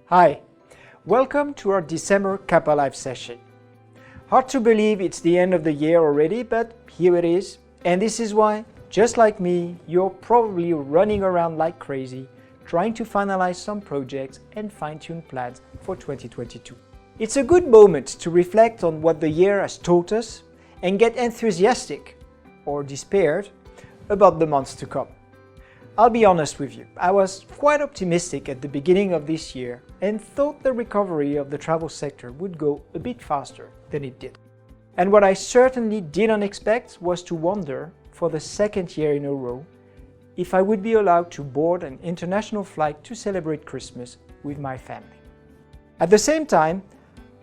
Hi, welcome to our December CAPA Live session. Hard to believe it's the end of the year already, but here it is. And this is why, just like me, you're probably running around like crazy, trying to finalize some projects and fine-tune plans for 2022. It's a good moment to reflect on what the year has taught us and get enthusiastic, or despaired, about the months to come. I'll be honest with you, I was quite optimistic at the beginning of this year and thought the recovery of the travel sector would go a bit faster than it did. And what I certainly didn't expect was to wonder, for the second year in a row, if I would be allowed to board an international flight to celebrate Christmas with my family. At the same time,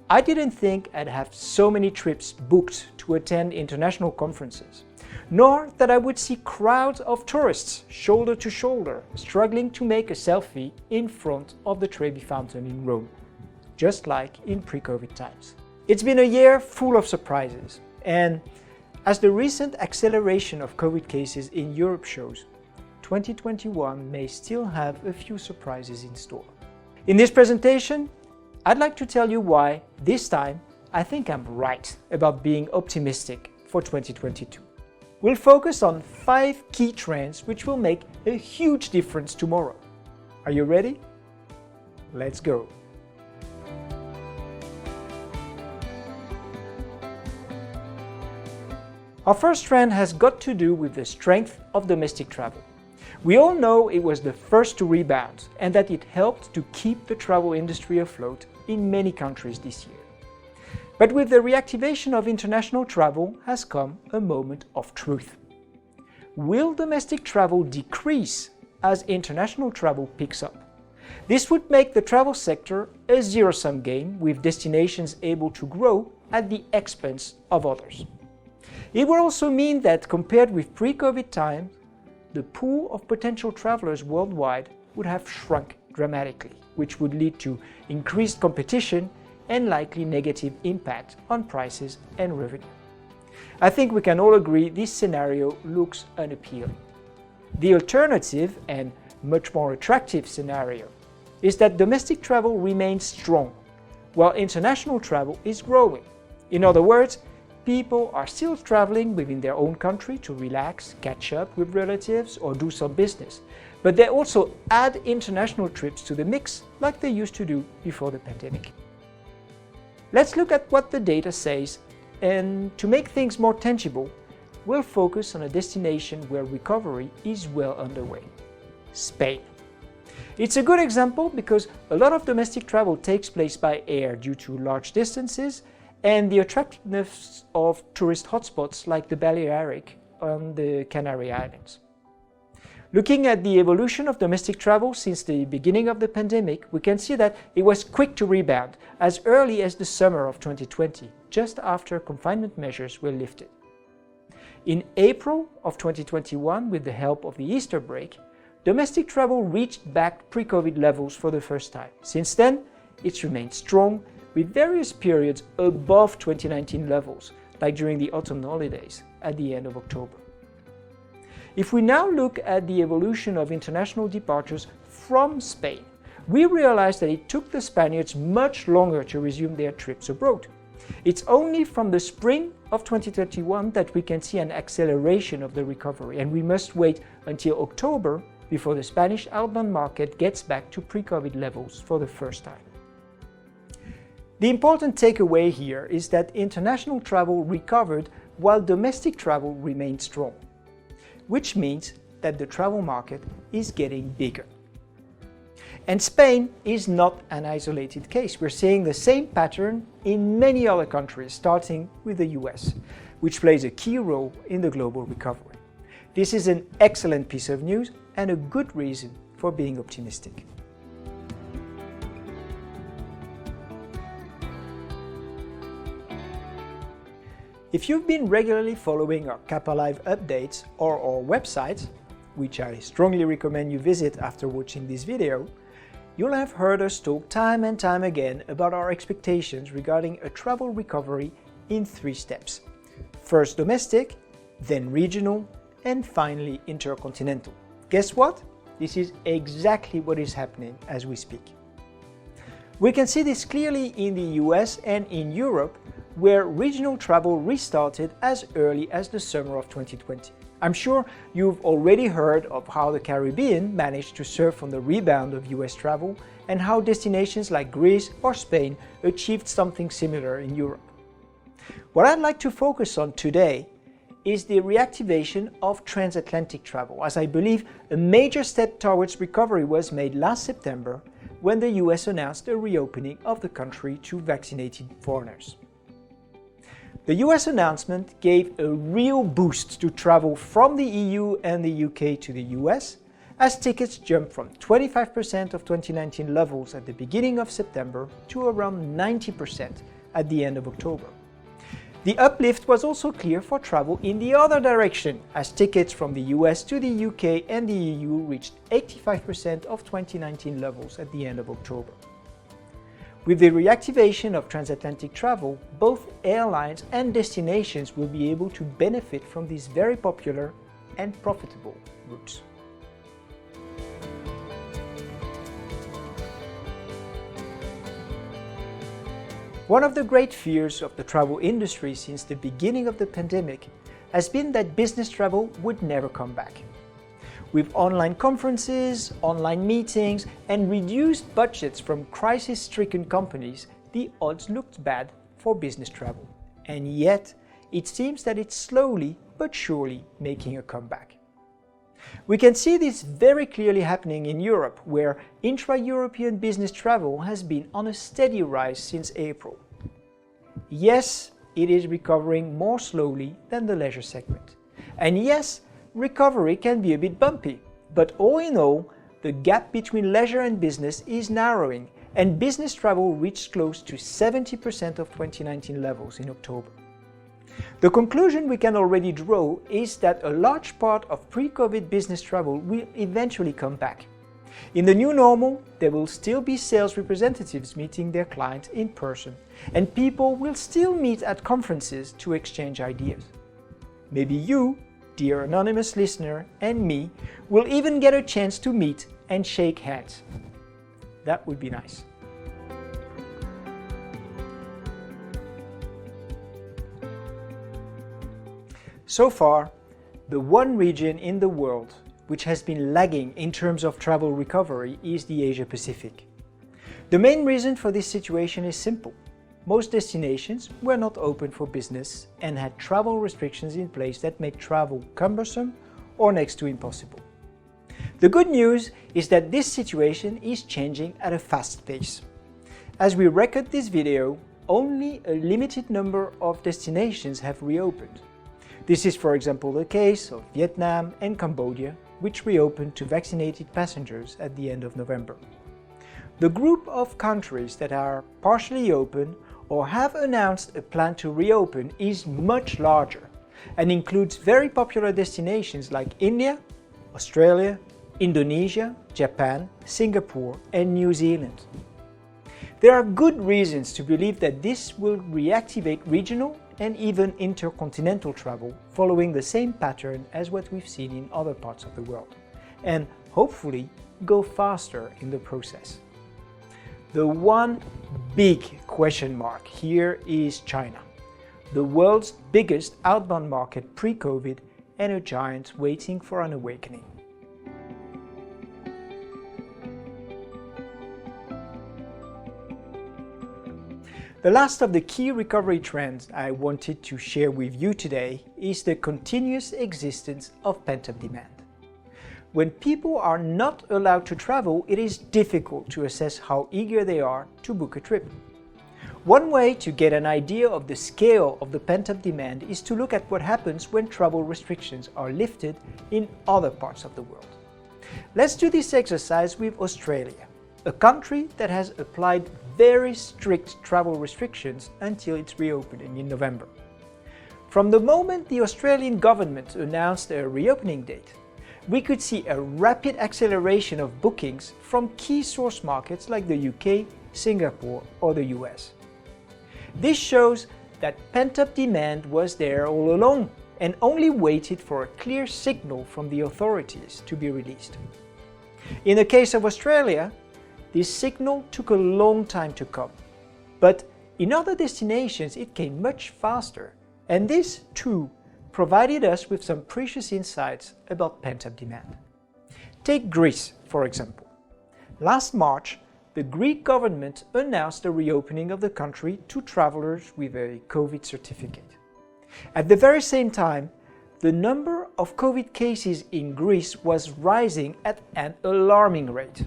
I didn't think I'd have so many trips booked to attend international conferences, nor that I would see crowds of tourists shoulder to shoulder struggling to make a selfie in front of the Trevi Fountain in Rome, just like in pre-COVID times. It's been a year full of surprises, and as the recent acceleration of COVID cases in Europe shows, 2021 may still have a few surprises in store. In this presentation, I'd like to tell you why, this time, I think I'm right about being optimistic for 2022. We'll focus on 5 key trends which will make a huge difference tomorrow. Are you ready? Let's go! Our first trend has got to do with the strength of domestic travel. We all know it was the first to rebound and that it helped to keep the travel industry afloat in many countries this year. But with the reactivation of international travel has come a moment of truth. Will domestic travel decrease as international travel picks up? This would make the travel sector a zero-sum game, with destinations able to grow at the expense of others. It would also mean that compared with pre-COVID times, the pool of potential travelers worldwide would have shrunk dramatically, which would lead to increased competition and likely negative impact on prices and revenue. I think we can all agree this scenario looks unappealing. The alternative and much more attractive scenario is that domestic travel remains strong, while international travel is growing. In other words, people are still traveling within their own country to relax, catch up with relatives, or do some business. But they also add international trips to the mix like they used to do before the pandemic. Let's look at what the data says, and to make things more tangible, we'll focus on a destination where recovery is well underway: Spain. It's a good example because a lot of domestic travel takes place by air due to large distances and the attractiveness of tourist hotspots like the Balearic on the Canary Islands. Looking at the evolution of domestic travel since the beginning of the pandemic, we can see that it was quick to rebound as early as the summer of 2020, just after confinement measures were lifted. In April of 2021, with the help of the Easter break, domestic travel reached back pre-COVID levels for the first time. Since then, it's remained strong, with various periods above 2019 levels, like during the autumn holidays at the end of October. If we now look at the evolution of international departures from Spain, we realize that it took the Spaniards much longer to resume their trips abroad. It's only from the spring of 2021 that we can see an acceleration of the recovery, and we must wait until October before the Spanish outbound market gets back to pre-COVID levels for the first time. The important takeaway here is that international travel recovered while domestic travel remained strong, which means that the travel market is getting bigger. And Spain is not an isolated case. We're seeing the same pattern in many other countries, starting with the US, which plays a key role in the global recovery. This is an excellent piece of news and a good reason for being optimistic. If you've been regularly following our CAPA Live updates or our website, which I strongly recommend you visit after watching this video, you'll have heard us talk time and time again about our expectations regarding a travel recovery in 3 steps. First domestic, then regional, and finally intercontinental. Guess what? This is exactly what is happening as we speak. We can see this clearly in the US and in Europe, where regional travel restarted as early as the summer of 2020. I'm sure you've already heard of how the Caribbean managed to surf on the rebound of US travel and how destinations like Greece or Spain achieved something similar in Europe. What I'd like to focus on today is the reactivation of transatlantic travel, as I believe a major step towards recovery was made last September when the US announced a reopening of the country to vaccinated foreigners. The US announcement gave a real boost to travel from the EU and the UK to the US, as tickets jumped from 25% of 2019 levels at the beginning of September to around 90% at the end of October. The uplift was also clear for travel in the other direction, as tickets from the US to the UK and the EU reached 85% of 2019 levels at the end of October. With the reactivation of transatlantic travel, both airlines and destinations will be able to benefit from these very popular and profitable routes. One of the great fears of the travel industry since the beginning of the pandemic has been that business travel would never come back. With online conferences, online meetings, and reduced budgets from crisis-stricken companies, the odds looked bad for business travel. And yet, it seems that it's slowly but surely making a comeback. We can see this very clearly happening in Europe, where intra-European business travel has been on a steady rise since April. Yes, it is recovering more slowly than the leisure segment. And yes, recovery can be a bit bumpy, but all in all, the gap between leisure and business is narrowing, and business travel reached close to 70% of 2019 levels in October. The conclusion we can already draw is that a large part of pre-COVID business travel will eventually come back. In the new normal, there will still be sales representatives meeting their clients in person, and people will still meet at conferences to exchange ideas. Maybe you, dear anonymous listener, and me will even get a chance to meet and shake hands. That would be nice. So far, the one region in the world which has been lagging in terms of travel recovery is the Asia Pacific. The main reason for this situation is simple. Most destinations were not open for business and had travel restrictions in place that make travel cumbersome or next to impossible. The good news is that this situation is changing at a fast pace. As we record this video, only a limited number of destinations have reopened. This is, for example, the case of Vietnam and Cambodia, which reopened to vaccinated passengers at the end of November. The group of countries that are partially open or have announced a plan to reopen is much larger and includes very popular destinations like India, Australia, Indonesia, Japan, Singapore, and New Zealand. There are good reasons to believe that this will reactivate regional and even intercontinental travel following the same pattern as what we've seen in other parts of the world, and hopefully go faster in the process. The one big question mark here is China, the world's biggest outbound market pre-COVID and a giant waiting for an awakening. The last of the key recovery trends I wanted to share with you today is the continuous existence of pent-up demand. When people are not allowed to travel, it is difficult to assess how eager they are to book a trip. One way to get an idea of the scale of the pent-up demand is to look at what happens when travel restrictions are lifted in other parts of the world. Let's do this exercise with Australia, a country that has applied very strict travel restrictions until its reopening in November. From the moment the Australian government announced a reopening date, we could see a rapid acceleration of bookings from key source markets like the UK, Singapore, or the US. This shows that pent-up demand was there all along and only waited for a clear signal from the authorities to be released. In the case of Australia, this signal took a long time to come. But in other destinations it came much faster, and this, too, provided us with some precious insights about pent-up demand. Take Greece, for example. Last March, the Greek government announced the reopening of the country to travelers with a COVID certificate. At the very same time, the number of COVID cases in Greece was rising at an alarming rate.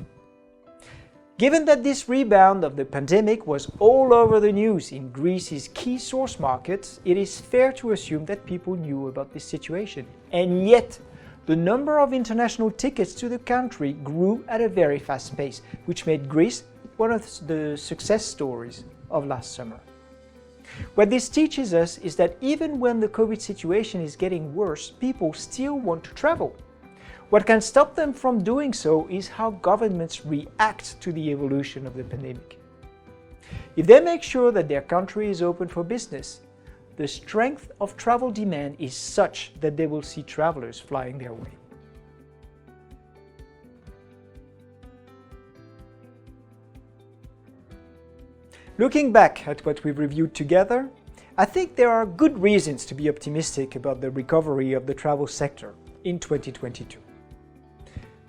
Given that this rebound of the pandemic was all over the news in Greece's key source markets, it is fair to assume that people knew about this situation. And yet, the number of international tickets to the country grew at a very fast pace, which made Greece one of the success stories of last summer. What this teaches us is that even when the COVID situation is getting worse, people still want to travel. What can stop them from doing so is how governments react to the evolution of the pandemic. If they make sure that their country is open for business, the strength of travel demand is such that they will see travelers flying their way. Looking back at what we've reviewed together, I think there are good reasons to be optimistic about the recovery of the travel sector in 2022.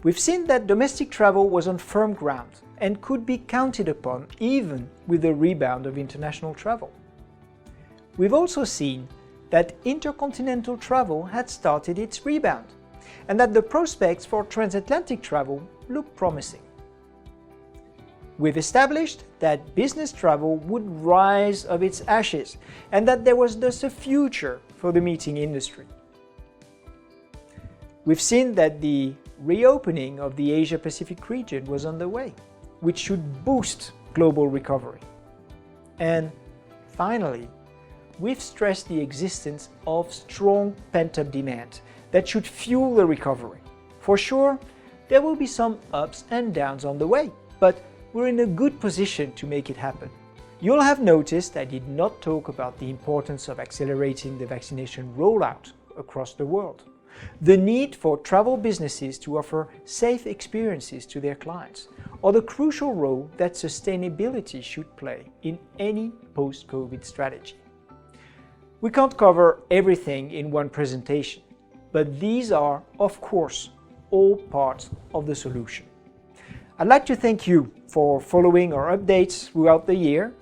We've seen that domestic travel was on firm ground and could be counted upon even with the rebound of international travel. We've also seen that intercontinental travel had started its rebound and that the prospects for transatlantic travel look promising. We've established that business travel would rise of its ashes and that there was thus a future for the meeting industry. We've seen that the reopening of the Asia-Pacific region was underway, which should boost global recovery. And finally, we've stressed the existence of strong pent-up demand that should fuel the recovery. For sure, there will be some ups and downs on the way, but we're in a good position to make it happen. You'll have noticed I did not talk about the importance of accelerating the vaccination rollout across the world, the need for travel businesses to offer safe experiences to their clients, or the crucial role that sustainability should play in any post-COVID strategy. We can't cover everything in one presentation, but these are, of course, all parts of the solution. I'd like to thank you for following our updates throughout the year.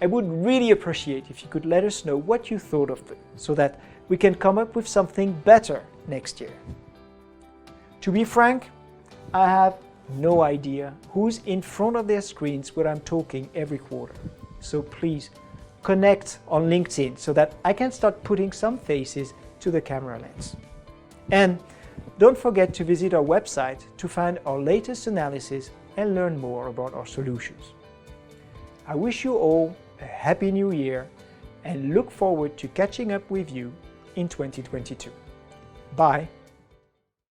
I would really appreciate if you could let us know what you thought of them, so that we can come up with something better next year. To be frank, I have no idea who's in front of their screens when I'm talking every quarter. So please connect on LinkedIn so that I can start putting some faces to the camera lens. And don't forget to visit our website to find our latest analysis and learn more about our solutions. I wish you all a happy new year and look forward to catching up with you in 2022. Bye.